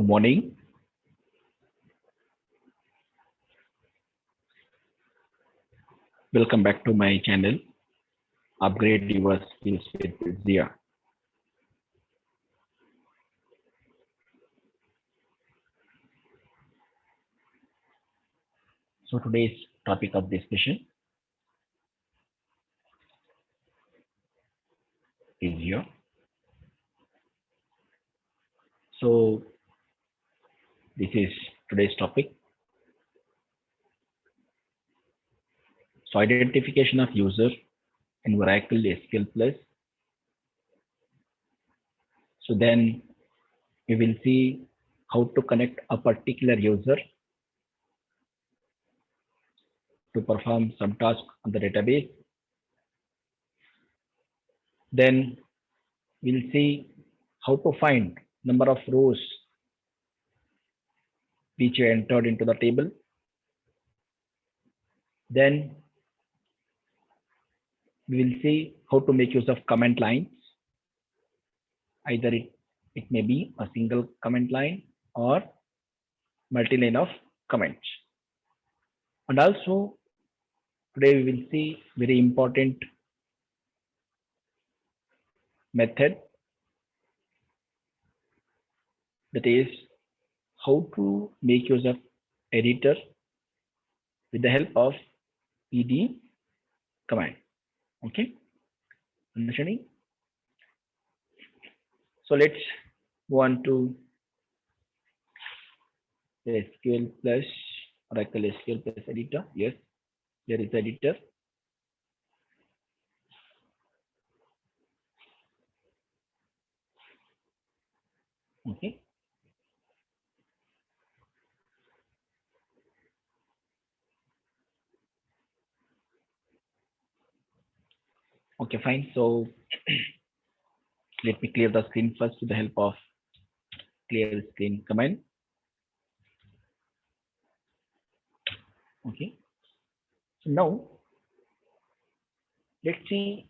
Good morning. Welcome back to my channel. Upgrade your skills with Zia. So today's topic of discussion is here. So this is today's topic. So identification of user in Oracle SQL PLUS. So then we will see how to connect a particular user to perform some task on the database. Then we'll see how to find number of rows which you entered into the table. Then we will see how to make use of comment lines. Either it may be a single comment line or multi-line of comments. And also today we will see very important method, that is how to make use of editor with the help of ed command. Okay, understanding? So let's go on to the SQL plus Oracle SQL plus editor. Yes, there is editor. Okay. Okay, fine. So let me clear the screen first with the help of clear screen command. Okay. So now let's see.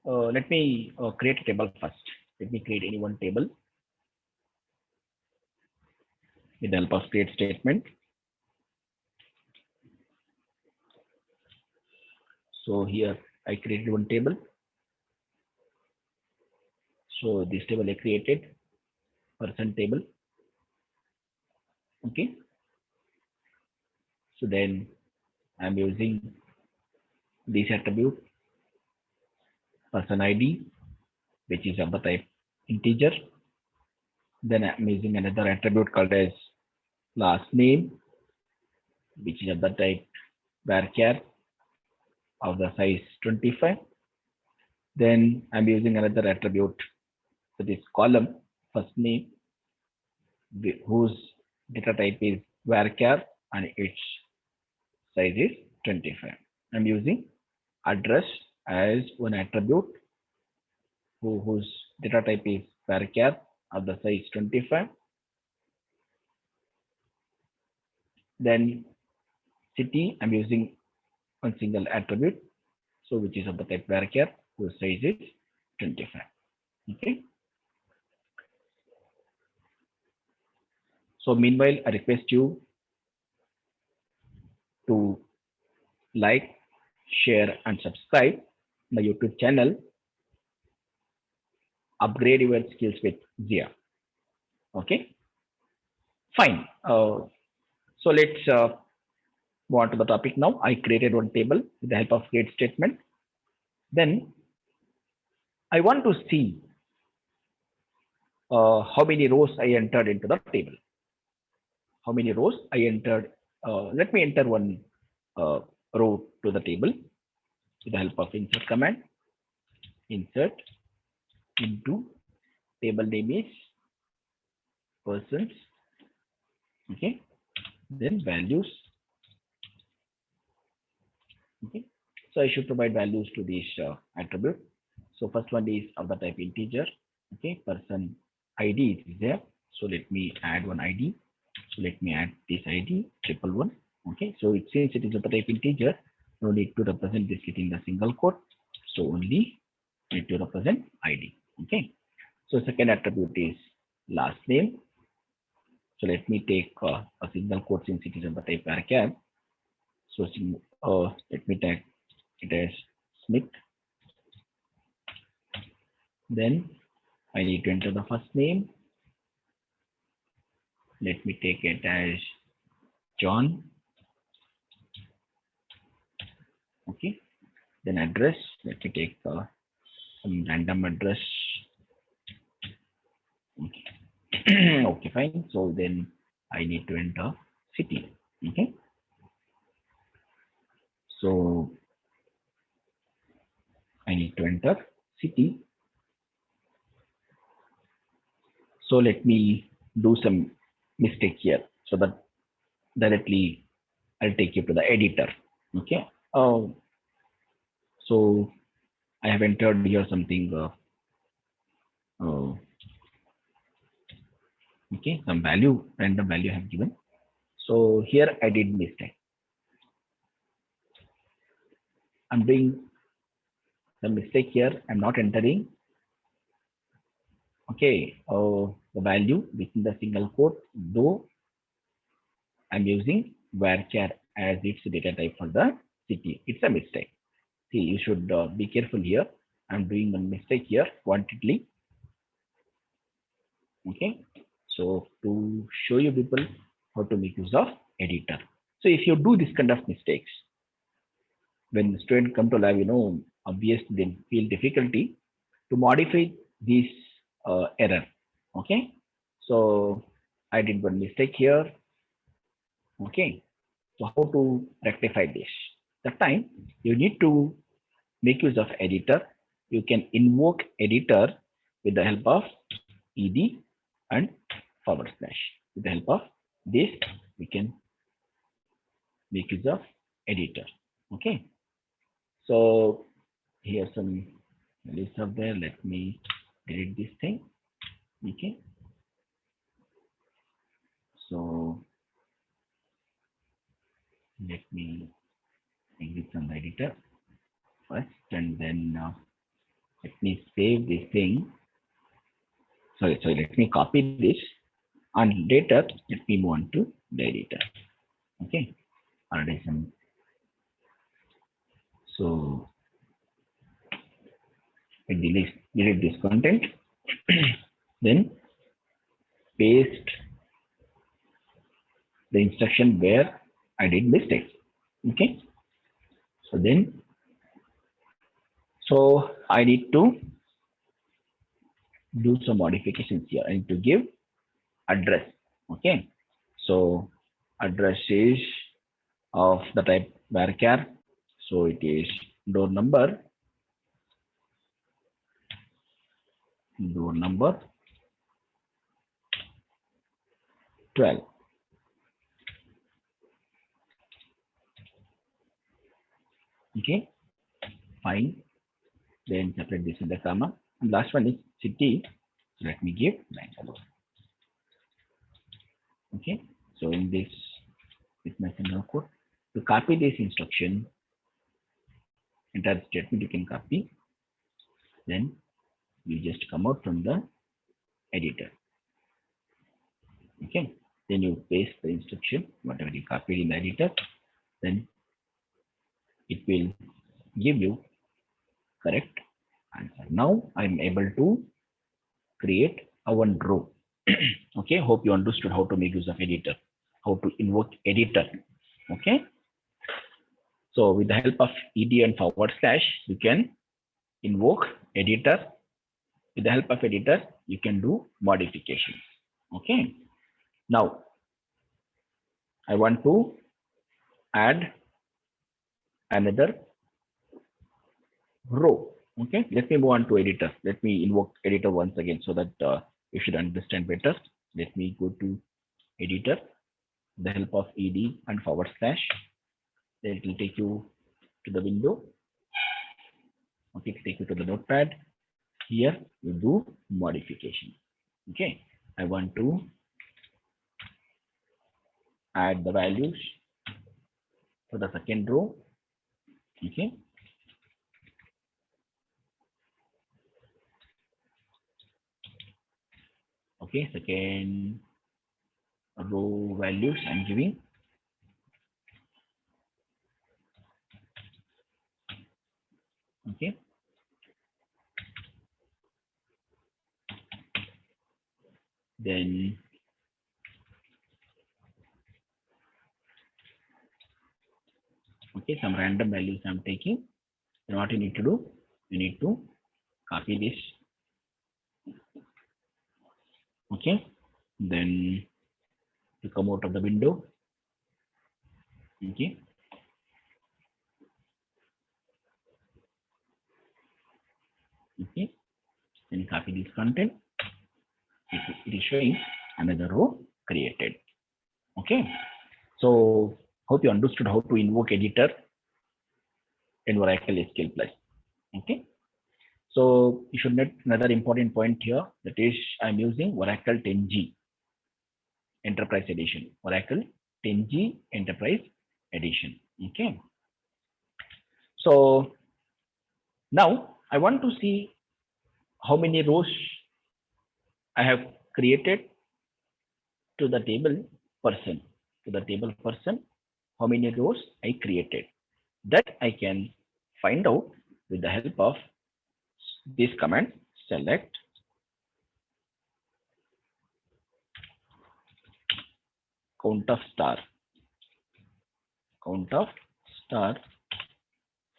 Let me create a table first. Let me create any one table with the help of create statement. So here I created one table. So this table I created, person table. Okay. So then I'm using this attribute person ID, which is of the type integer. Then I'm using another attribute called as last name, which is of the type varchar of the size 25. Then I'm using another attribute for this column, first name, whose data type is varchar and its size is 25. I'm using address as one attribute whose data type is varchar of the size 25. Then city, I'm using one single attribute, so which is of the type varchar, whose size is 25. Okay. So meanwhile, I request you to like, share, and subscribe my YouTube channel. Upgrade your skills with Zia. Okay. Fine. So let's go on to the topic now. I created one table with the help of create statement. Then I want to see how many rows I entered into the table. How many rows I entered? Let me enter one row to the table with the help of insert command. Insert into table name is persons. Okay. Then values. Okay. So I should provide values to this attribute. So first one is of the type integer. Okay. Person ID is there. So let me add one ID. So let me add this ID 111. Okay. So since it is of the type integer, no need to represent this within the single quote. So only need to represent ID. Okay. So second attribute is last name. So let me take a single quote since it is of the type varchar. So let me take it as Smith. Then I need to enter the first name. Let me take it as John. Okay. Then address. Let me take some random address. Okay. Okay, fine. So then I need to enter city. Okay. So I need to enter city. So let me do some mistake here so that directly I'll take you to the editor. Okay. So I have entered here something. Uh, okay, some value, random value I have given. So here I did mistake. I'm doing some mistake here. I'm not entering. Okay, the value within the single quote, though I'm using varchar as its data type for the city. It's a mistake. See, you should be careful here. I'm doing a mistake here, quantity. Okay, so to show you people how to make use of editor. So if you do this kind of mistakes, when the student come to lab, obviously they feel difficulty to modify this error. Okay, so I did one mistake here. Okay, so how to rectify this? That time you need to make use of editor. You can invoke editor with the help of ed and /. With the help of this, we can make use of editor. Okay, so here's some list of there. Let me delete this thing. Okay, so let me exit from the editor first, and then let me save this thing. Sorry, let me copy this, and later let me move on to the editor. Okay, already some. So I delete this content, then paste the instruction where I did mistakes. Okay, so then I need to do some modifications here. I need to give address. Okay, so address is of the type varchar. So it is door number 12. Okay, fine. Then separate this in the comma. And last one is city. So let me give Bangalore. Okay, so in this with my single quote, to copy this instruction, entire statement you can copy. Then you just come out from the editor. Okay, then you paste the instruction, whatever you copied in the editor, then it will give you correct answer. Now I'm able to create a one row. Okay, hope you understood how to make use of editor, how to invoke editor. Okay, so with the help of ed and /, you can invoke editor. With the help of editor, you can do modifications. Okay, now I want to add another row. Okay, let me move on to editor. Let me invoke editor once again so that you should understand better. Let me go to editor, the help of ed and /. Then it will take you to the window. Okay, take you to the notepad. Here you do modification. Okay, I want to add the values for the second row. Okay, okay, second row values I'm giving. Okay. Then okay, some random values I'm taking. Then what you need to do, you need to copy this. Okay. Then to come out of the window. Okay. Okay. Then copy this content. It is showing another row created. Okay. So hope you understood how to invoke editor in Oracle SQL PLUS. Okay. So you should note another important point here, that is I'm using Oracle 10G Enterprise Edition. Oracle 10G Enterprise Edition. Okay. So now I want to see how many rows I have created to the table person. To the table person, how many rows I created. That I can find out with the help of this command, select count of star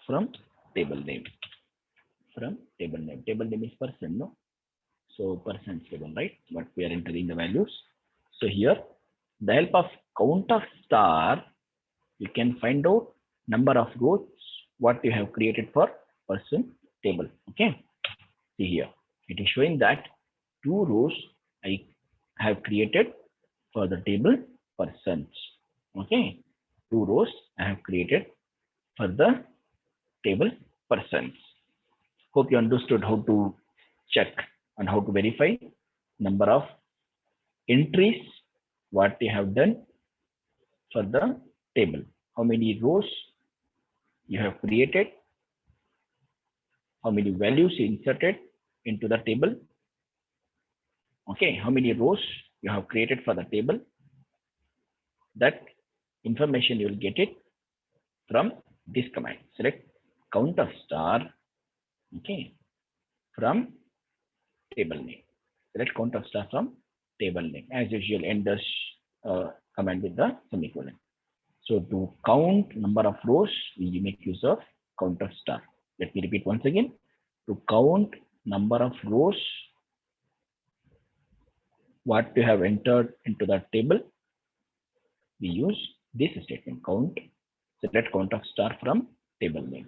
from table name. Table name is person, no? So person's table, right? But we are entering the values. So here, the help of count of star, you can find out number of rows what you have created for person table. Okay. See here, it is showing that 2 rows I have created for the table persons. Okay, 2 rows I have created for the table persons. Hope you understood how to check and how to verify number of entries what you have done for the table. How many rows you have created, how many values you inserted into the table. Okay, how many rows you have created for the table. That information you will get it from this command. Select count of star, okay, from table name. Select count of star from table name. As usual, end this command with the semicolon. So to count number of rows, we make use of count of star. Let me repeat once again. To count number of rows what you have entered into the table, we use this statement, count, select count of star from table name.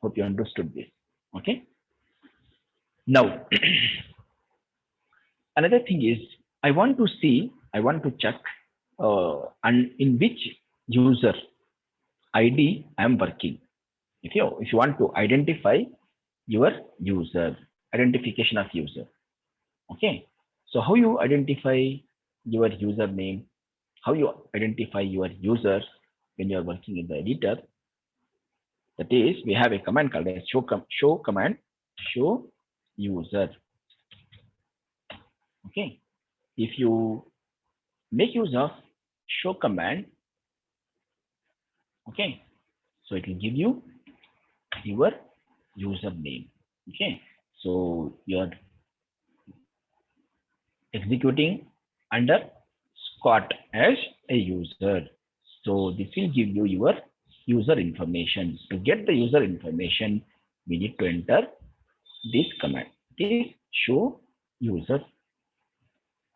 Hope you understood this. Okay. Now, another thing is I want to check and in which user ID I am working. If you want to identify your user, identification of user. Okay. So how you identify your username, how you identify your users when you are working in the editor. That is, we have a command called as show command, show user. Okay. If you make use of show command, okay, so it will give you your username. Okay. So you're executing under Scott as a user. So this will give you your user information. To get the user information, we need to enter this command. This show user,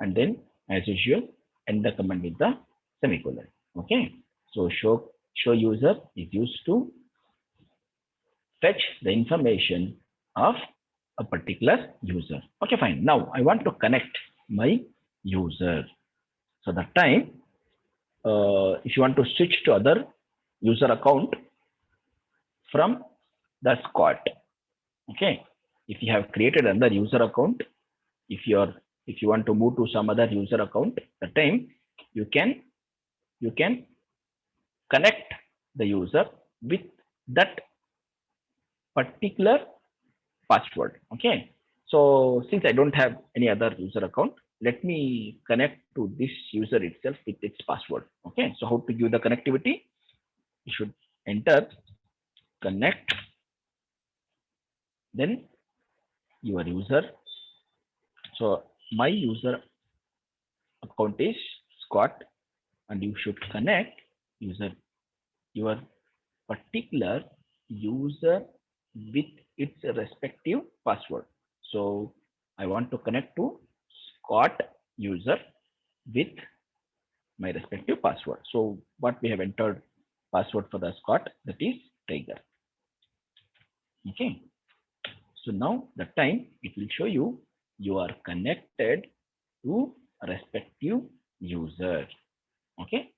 and then as usual, end the command with the semicolon. Okay. So show user is used to fetch the information of a particular user. Okay, fine. Now I want to connect my user. So that time, if you want to switch to other user account from the squad, okay. If you have created another user account, if you want to move to some other user account, that time you can connect the user with that particular password. Okay. So since I don't have any other user account, let me connect to this user itself with its password. Okay, so how to give the connectivity? You should enter connect, then your user. So my user account is Scott, and you should connect user your particular user with its respective password. So I want to connect to Scott user with my respective password. So what we have entered password for the Scott, that is Tiger. Okay. So now the time it will show you are connected to a respective user. Okay.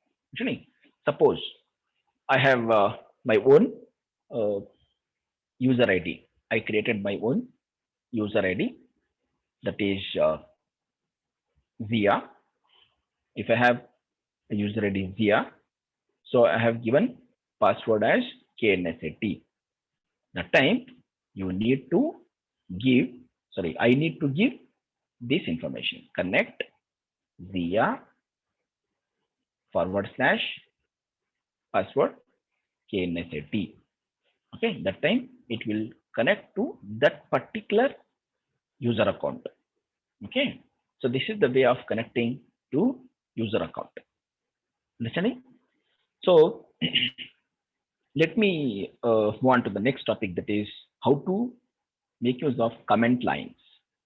Suppose I have my own user ID. I created my own user ID, that is Zia. If I have a user ID Zia, so I have given password as KNSAT. The time you need to give, sorry, I need to give this information. Connect Zia / password KNSAT. Okay, that time it will connect to that particular user account. Okay, so this is the way of connecting to user account. Understanding? So let me move on to the next topic, that is how to make use of comment lines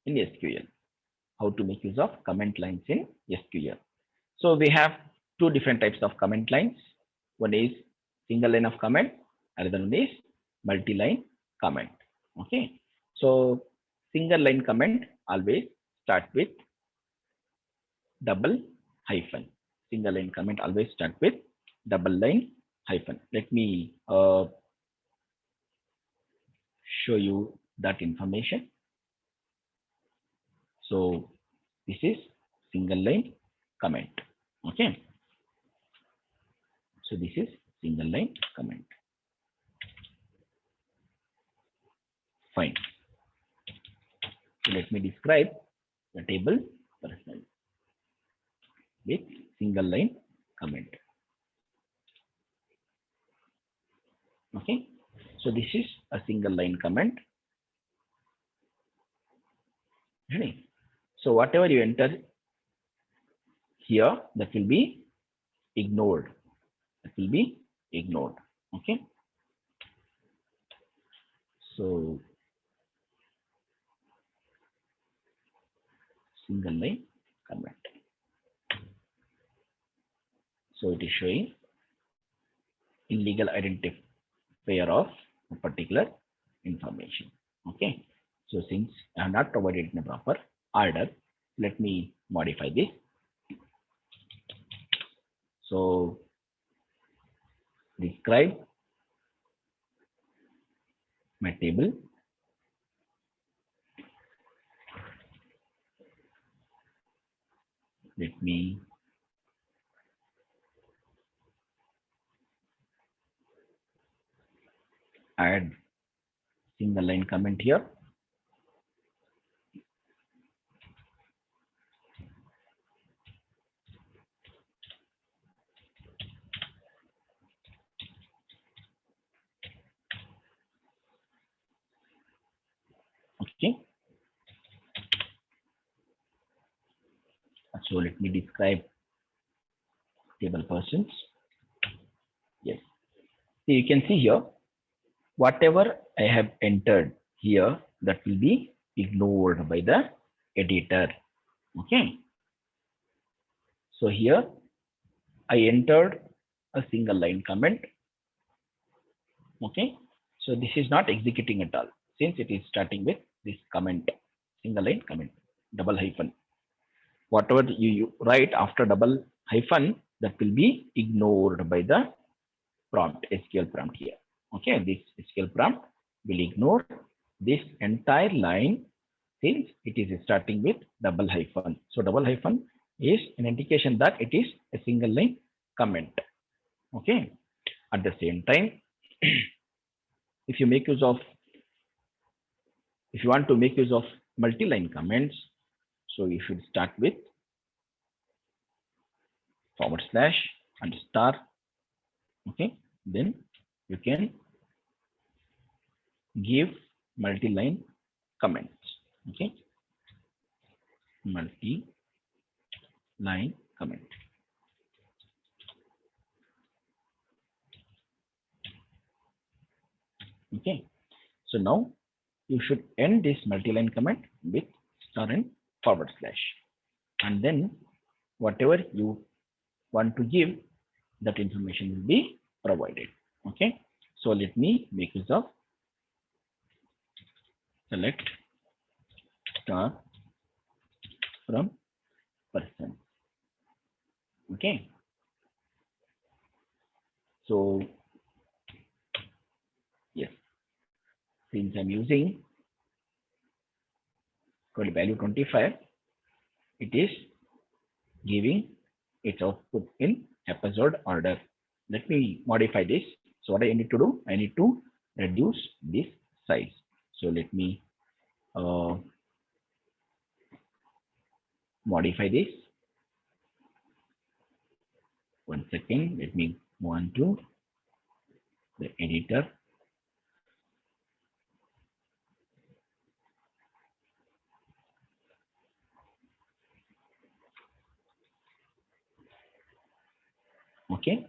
in SQL. How to make use of comment lines in SQL. So we have two different types of comment lines. One is single line of comment, another one is multi-line comment. Okay. So single line comment always start with double hyphen. Single line comment always start with double line hyphen. Let me show you that information. So this is single line comment. Okay. So this is single line comment. Fine. So let me describe the table personally with single line comment. Okay. So this is a single line comment. Ready? So whatever you enter here, that will be ignored. That will be ignored. Okay. So single line comment. So it is showing illegal identifier of a particular information. Okay. So since I have not provided in a proper order, let me modify this. So describe my table. Let me add single line comment here. Okay. So let me describe table persons. Yes. So you can see here, whatever I have entered here, that will be ignored by the editor. Okay. So here I entered a single line comment. Okay. So this is not executing at all, since it is starting with this comment, single line comment, double hyphen. Whatever you write after double hyphen, that will be ignored by the prompt, SQL prompt here. Okay, this SQL prompt will ignore this entire line since it is starting with double hyphen. So double hyphen is an indication that it is a single line comment. Okay. At the same time, if you want to make use of multi-line comments, so you should start with forward slash and star. Okay, then you can give multi-line comments. Okay, multi-line comment. Okay, so now you should end this multi-line comment with star and forward slash, and then whatever you want to give, that information will be provided. Okay, so let me make use of select star from person. Okay, so yes, since I'm using value 25, it is giving its output in episode order. Let me modify this. So what I need to do, I need to reduce this size. So let me modify this. 1 second. Let me move on to the editor. Okay.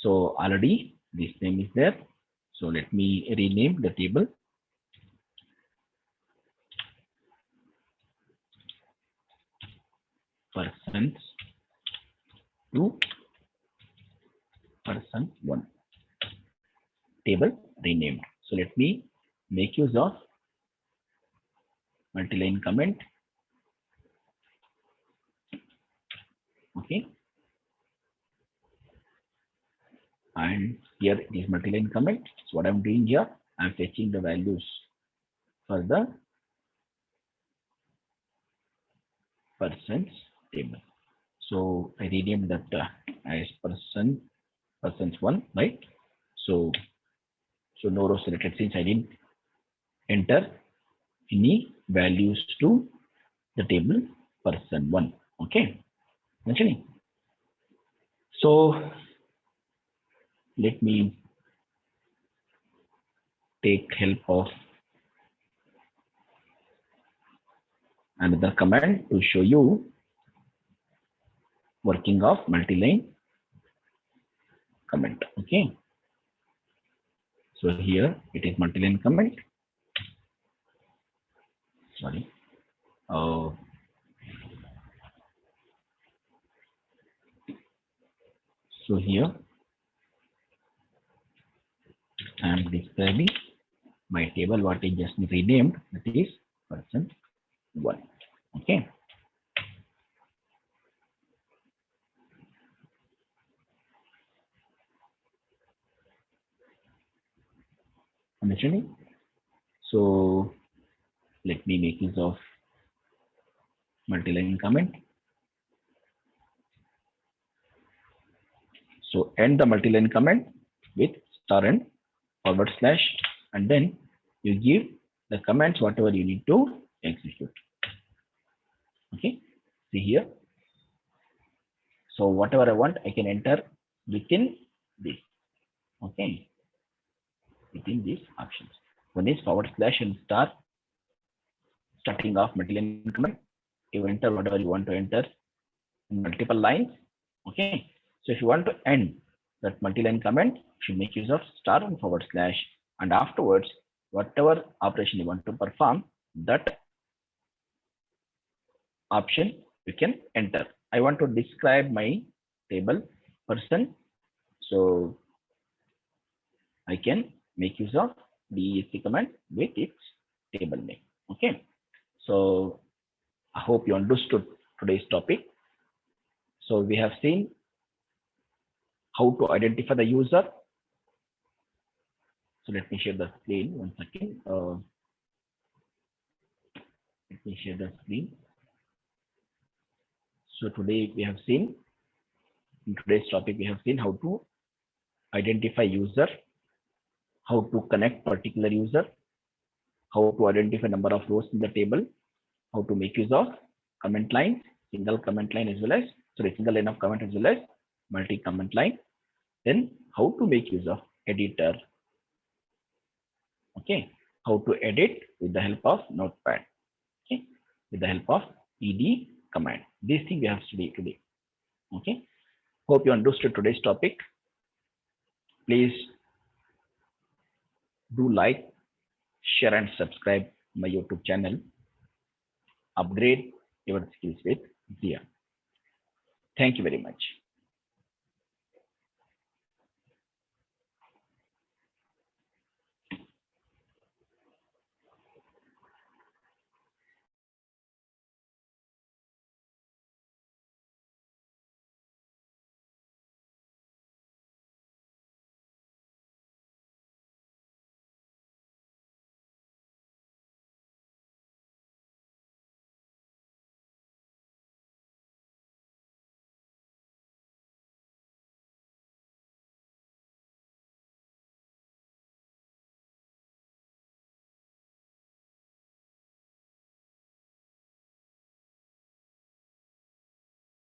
So already this name is there. So let me rename the table. Persons 2, person 1. Table renamed. So let me make use of multi-line comment. Okay. And here it is multi-line comment. So what I'm doing here, I'm fetching the values for the persons table. So I renamed that as persons 1, right? So no row selected since I didn't enter any values to the table person 1. Okay, mentioning. So let me take help of another command to show you working of multi-line comment. Okay, so here it is multi-line comment. Sorry. So here I am describing my table what I just renamed, that is person 1. Okay. Understanding? So let me make use of multi-line comment. So end the multi-line comment with star and forward slash, and then you give the comments whatever you need to execute. Okay, see here. So whatever I want, I can enter within this. Okay, within these options. One is forward slash and star, starting off multi-line comment. You enter whatever you want to enter in multiple lines. Okay, so if you want to end that multi-line comment, you should make use of star and forward slash, and afterwards whatever operation you want to perform, that option you can enter. I want to describe my table person, so I can make use of DESC command with its table name. Okay, so I hope you understood today's topic. So we have seen how to identify the user. So let me share the screen 1 second. Let me share the screen. So today we have seen, in today's topic, we have seen how to identify user, how to connect particular user, how to identify number of rows in the table, how to make use of comment line, single comment line, as well as sorry, single line of comment as well as multi-comment line. Then how to make use of editor. Okay, how to edit with the help of Notepad. Okay, with the help of ed command. These things we have studied today. Okay, hope you understood today's topic. Please do like, share, and subscribe my YouTube channel. Upgrade your skills with Zia. Thank you very much.